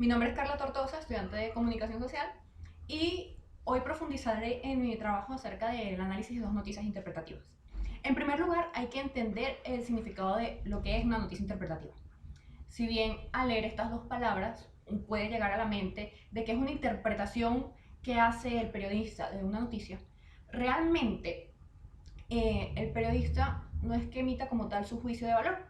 Mi nombre es Carla Tortosa, estudiante de Comunicación Social, y hoy profundizaré en mi trabajo acerca del análisis de dos noticias interpretativas. En primer lugar, hay que entender el significado de lo que es una noticia interpretativa. Si bien al leer estas dos palabras puede llegar a la mente de que es una interpretación que hace el periodista de una noticia, realmente el periodista no es que emita como tal su juicio de valor,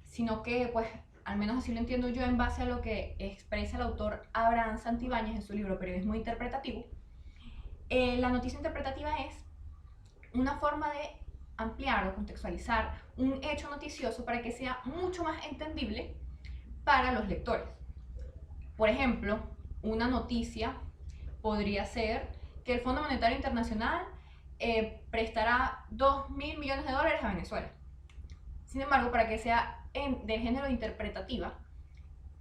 sino que, pues, al menos así lo entiendo yo en base a lo que expresa el autor Abraham Santibáñez en su libro Periodismo Interpretativo. La noticia interpretativa es una forma de ampliar o contextualizar un hecho noticioso para que sea mucho más entendible para los lectores. Por ejemplo, una noticia podría ser que el Fondo Monetario Internacional prestará 2.000 millones de dólares a Venezuela. Sin embargo, para que sea del género interpretativa,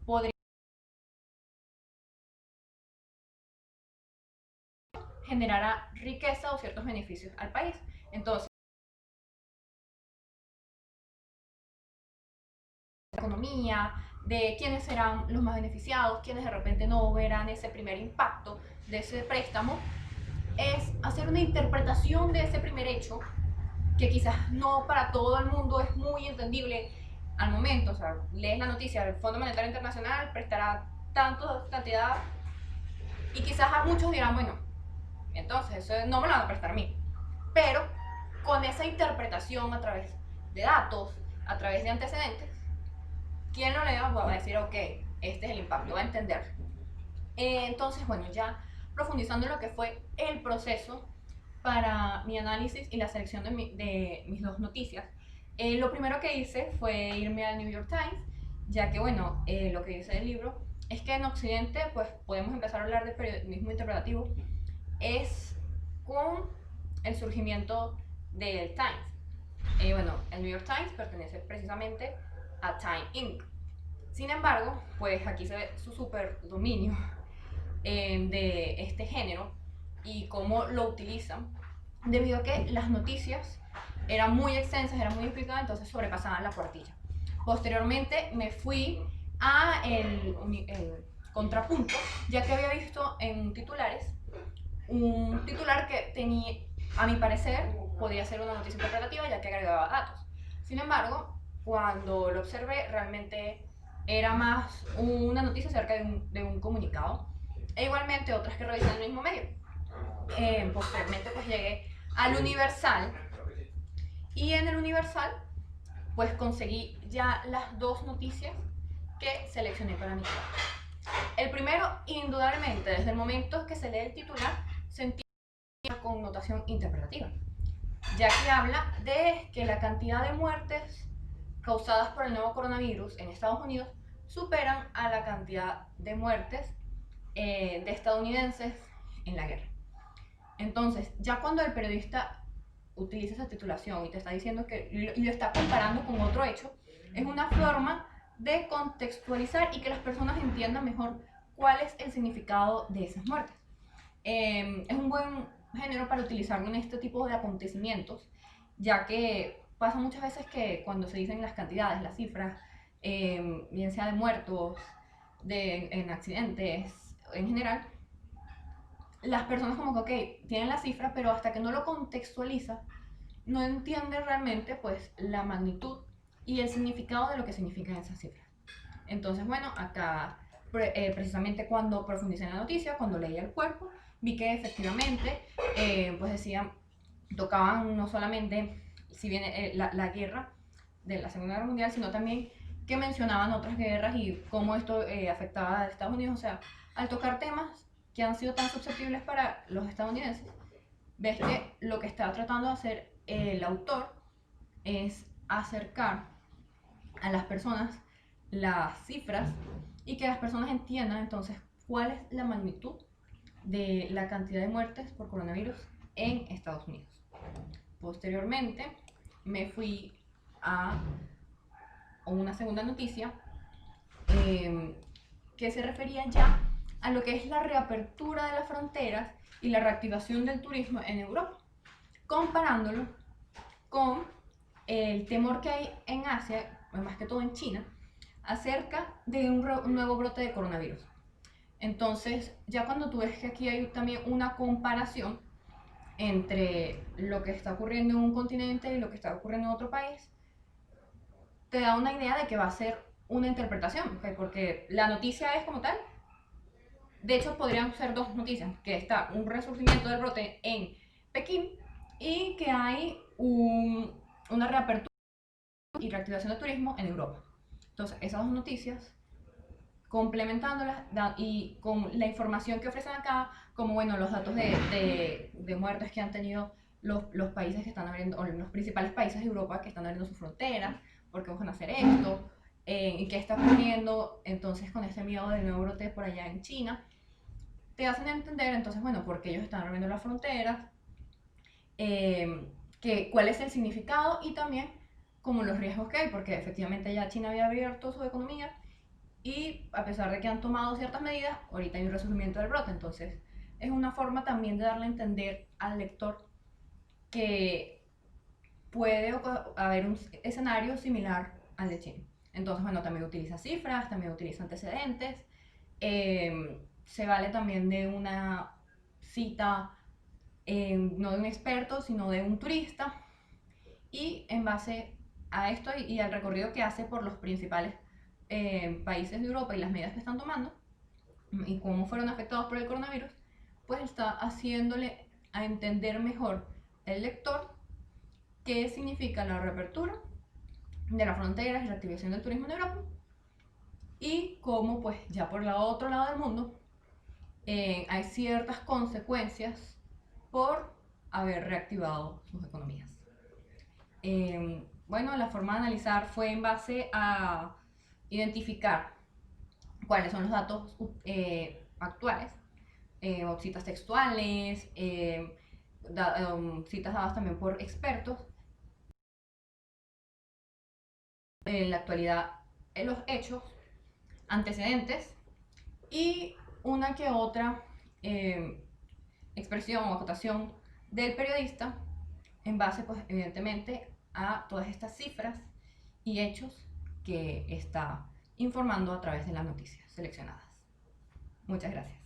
podría generar riqueza o ciertos beneficios al país. Entonces, economía, de quiénes serán los más beneficiados, quiénes de repente no verán ese primer impacto de ese préstamo, es hacer una interpretación de ese primer hecho que quizás no para todo el mundo es muy entendible al momento. O sea, lees la noticia, el Fondo Monetario Internacional prestará tanto cantidad y quizás a muchos dirán, bueno, entonces eso no me lo van a prestar a mí. Pero con esa interpretación a través de datos, a través de antecedentes, quien lo lea va a decir, ok, este es el impacto, va a entender. Entonces, bueno, ya profundizando en lo que fue el proceso para mi análisis y la selección de mis dos noticias, lo primero que hice fue irme al New York Times, ya que, bueno, lo que dice el libro es que en Occidente, pues, podemos empezar a hablar de periodismo interpretativo, es con el surgimiento del Times. Bueno, el New York Times pertenece precisamente a Time Inc. Sin embargo, pues aquí se ve su super dominio de este género y cómo lo utilizan, debido a que las noticias eran muy extensas, eran muy explicadas, entonces sobrepasaban la cuartilla. Posteriormente me fui a el contrapunto, ya que había visto en titulares un titular que tenía, a mi parecer, podía ser una noticia interpretativa ya que agregaba datos. Sin embargo, cuando lo observé, realmente era más una noticia acerca de un comunicado. E igualmente otras que revisan el mismo medio. Posteriormente pues llegué al Universal y en el Universal pues conseguí ya las dos noticias que seleccioné para mi trabajo. El primero, indudablemente, desde el momento que se lee el titular, sentí una connotación interpretativa, ya que habla de que la cantidad de muertes causadas por el nuevo coronavirus en Estados Unidos superan a la cantidad de muertes de estadounidenses en la guerra. Entonces, ya cuando el periodista utiliza esa titulación y te está diciendo que y lo está comparando con otro hecho, es una forma de contextualizar y que las personas entiendan mejor cuál es el significado de esas muertes. Es un buen género para utilizarlo en este tipo de acontecimientos, ya que pasa muchas veces que cuando se dicen las cantidades, las cifras, bien sea de muertos, en accidentes, en general, las personas como que, ok, tienen la cifra, pero hasta que no lo contextualiza, no entiende realmente pues la magnitud y el significado de lo que significan esas cifras. Entonces, bueno, acá precisamente cuando profundicé en la noticia, cuando leía el cuerpo, vi que efectivamente, pues decían, tocaban no solamente, si bien la guerra de la Segunda Guerra Mundial, sino también que mencionaban otras guerras y cómo esto afectaba a Estados Unidos. O sea, al tocar temas que han sido tan susceptibles para los estadounidenses, ves que lo que está tratando de hacer el autor es acercar a las personas las cifras y que las personas entiendan entonces cuál es la magnitud de la cantidad de muertes por coronavirus en Estados Unidos. Posteriormente me fui a una segunda noticia que se refería ya a lo que es la reapertura de las fronteras y la reactivación del turismo en Europa, comparándolo con el temor que hay en Asia, más que todo en China, acerca de un nuevo brote de coronavirus. Entonces, ya cuando tú ves que aquí hay también una comparación entre lo que está ocurriendo en un continente y lo que está ocurriendo en otro país, te da una idea de que va a ser una interpretación, ¿ok? Porque la noticia es como tal. De hecho, podrían ser dos noticias, que está un resurgimiento del brote en Pekín y que hay una reapertura y reactivación del turismo en Europa. Entonces, esas dos noticias, complementándolas y con la información que ofrecen acá, como bueno, los datos de muertes que han tenido los países que están abriendo, o los principales países de Europa que están abriendo sus fronteras, por qué van a hacer esto, y qué está ocurriendo entonces con este miedo del nuevo brote por allá en China, te hacen entender entonces, bueno, por qué ellos están abriendo las fronteras, cuál es el significado y también como los riesgos que hay, porque efectivamente ya China había abierto su economía y a pesar de que han tomado ciertas medidas, ahorita hay un resurgimiento del brote. Entonces es una forma también de darle a entender al lector que puede haber un escenario similar al de China. Entonces, bueno, también utiliza cifras, también utiliza antecedentes, se vale también de una cita, no de un experto, sino de un turista, y en base a esto y al recorrido que hace por los principales países de Europa y las medidas que están tomando y cómo fueron afectados por el coronavirus, pues está haciéndole a entender mejor el lector qué significa la reapertura de las fronteras y la activación del turismo en Europa y cómo pues ya por el otro lado del mundo hay ciertas consecuencias por haber reactivado sus economías. Bueno, la forma de analizar fue en base a identificar cuáles son los datos actuales, o citas textuales, citas dadas también por expertos, en la actualidad en los hechos, antecedentes y una que otra eh, expresión o acotación del periodista en base, pues, evidentemente, a todas estas cifras y hechos que está informando a través de las noticias seleccionadas. Muchas gracias.